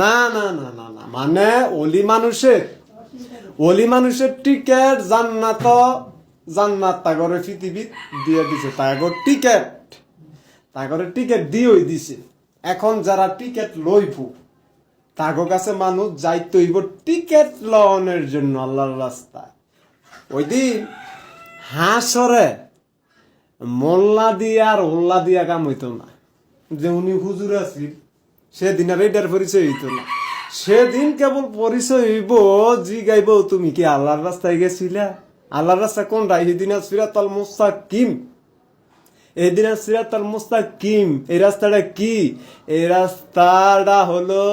না না না না না, মানে অলি মানুষের টিকেট জান্নাত তাগরে পৃথিবী দিয়ে দিছে, তাগরে টিকেট দিয়েই দিছে। এখন যারা টিকেট লইব তাগো কাছে মানুষ যাইতে হইব টিকেট লওয়ানোর জন্য আল্লাহর রাস্তায়। ওই দিন হাসরে মোল্লা দিয়া আর ওল্লা দিয়া কাম হইতো না, যে উনি হুজুর আছেন সেদিন আর এটার পরিচয় হইতো না। সেদিন কেবল পরিচয় হইব জিগাইব তুমি কি আল্লাহর রাস্তায় গেছিলা? আল্লাহর রাস্তা কোনটা? এদিন সিরাতাল মুস্তাকিম, এদিন সিরাতাল মুস্তাকিম। এই রাস্তাটা কি? এই রাস্তাটা হলো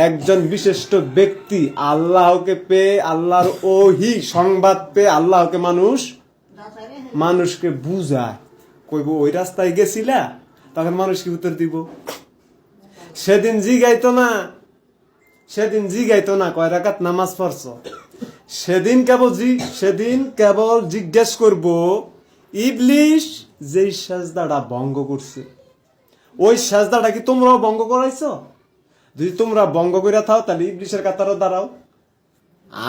একজন বিশিষ্ট ব্যক্তি আল্লাহকে পেয়ে, আল্লাহর ওহি সংবাদ পেয়ে আল্লাহকে মানুষকে বুঝায়। কইব ওই রাস্তায় গেছিলা? তখন মানুষ কি উত্তর দিব? সেদিন জিগাইতো না কয় রাকাত নামাজ পড়ছ। সেদিন কেবল জিজ্ঞেস করব ইবলিশ যেই সাজদাটা ভঙ্গ করছে, ওই সাজদাটা কি তোমরাও ভঙ্গ করাইছো? যদি তোমরা ভঙ্গ করে থাও তাহলে ইবলিশের কাতারও দাঁড়াও।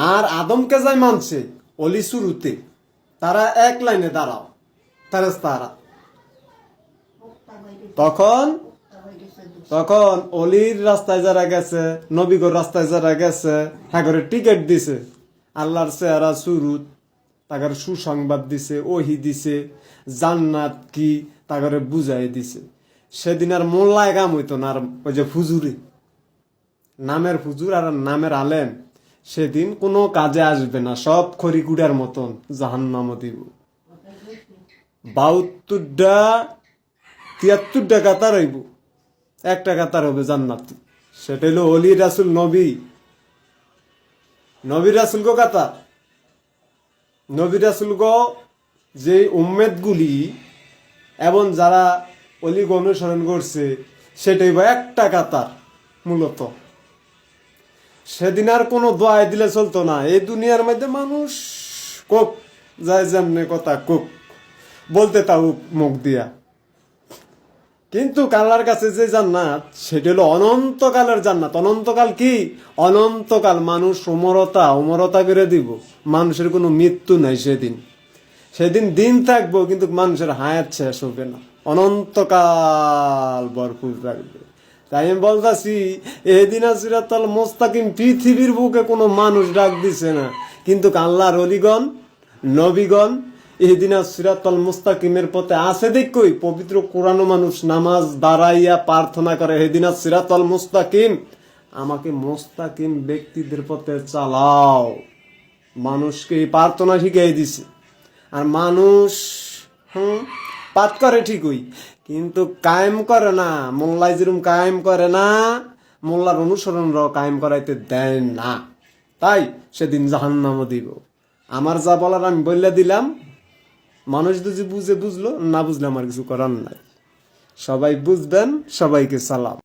আর আদমকে যাই মানছে অলি শুরুতে, তারা এক লাইনে দাঁড়াও তারা। তখন অলির রাস্তায় যারা গেছে, নবীগর রাস্তায় যারা গেছে, হ্যাঁ করে টিকিট দিছে, আল্লাহর চেহারা সুরুত তাকে সুসংবাদ দিছে, ওহি দিছে, জান্নাত কি তাকে বুঝাই দিছে। সেদিন আর মোল্লায় কাম হইতো না, আর ওই যে ফুজুরি নামের ফুজুর আর নামের আলেম সেদিন কোনো কাজে আসবে না, সব খড়িকুড়ার মতন জাহান্নামে দিব। 72টা কাতার হইব, একটা কাতার হবে জান্নাত। সেটা হলো অলি রাসুল নবী রাসুল গো কাতার। নবী রাসুল গো যে উম্মেদ গুলি এবং যারা অলি অনুসরণ করছে সেটাই বা একটা কাতার মূলত। সেদিন আর কোনো দোয়াই দিলে চলতো না। এই দুনিয়ার মধ্যে মানুষ কোক যায় যেমনি কথা কোক বলতে তাও মুখ দিয়া, কিন্তু আল্লাহর কাছে যে জান্নাত সেটা হলো অনন্তকালের জান্নাত। অনন্তকাল কি? অনন্তকাল মানুষ অমরতা করে দিব। মানুষের কোনো মৃত্যু নাই সেদিন দিন থাকবো, কিন্তু মানুষের হায়াত শেষ হবে না, অনন্তকাল ভরপুর থাকবে। তাই আমি বলতেছি এদিন সিরাতাল মুস্তাকিম পৃথিবীর বুকে কোনো মানুষ ডাক দিছে না, কিন্তু আল্লাহর অলিগণ নবীগণ এদিনা সিরাতাল মুস্তাকিমের পথে আছে দেখই পবিত্র কোরআন মানুষ নামাজ দাঁড়াইয়া প্রার্থনা করে, এদিনা সিরাতাল মুস্তাকিম, আমাকে মুস্তাকিম ব্যক্তিদের পথে চালাও। মানুষকে এই প্রার্থনা শিখিয়ে দিছে। আর মানুষ পাঠ করে ঠিকই, কিন্তু কায়েম করে না। মোল্লাই যেরকম কায়েম করে না, মোল্লার অনুসরণরাও কায়েম করাইতে দেয় না। তাই সেদিন জাহান্নামে দিব। আমার যা বলার আমি বললে দিলাম। মানুষ যদি বুঝলো, না বুঝলে আমার কিছু করার নাই। সবাই বুঝবেন, সবাইকে সালাম।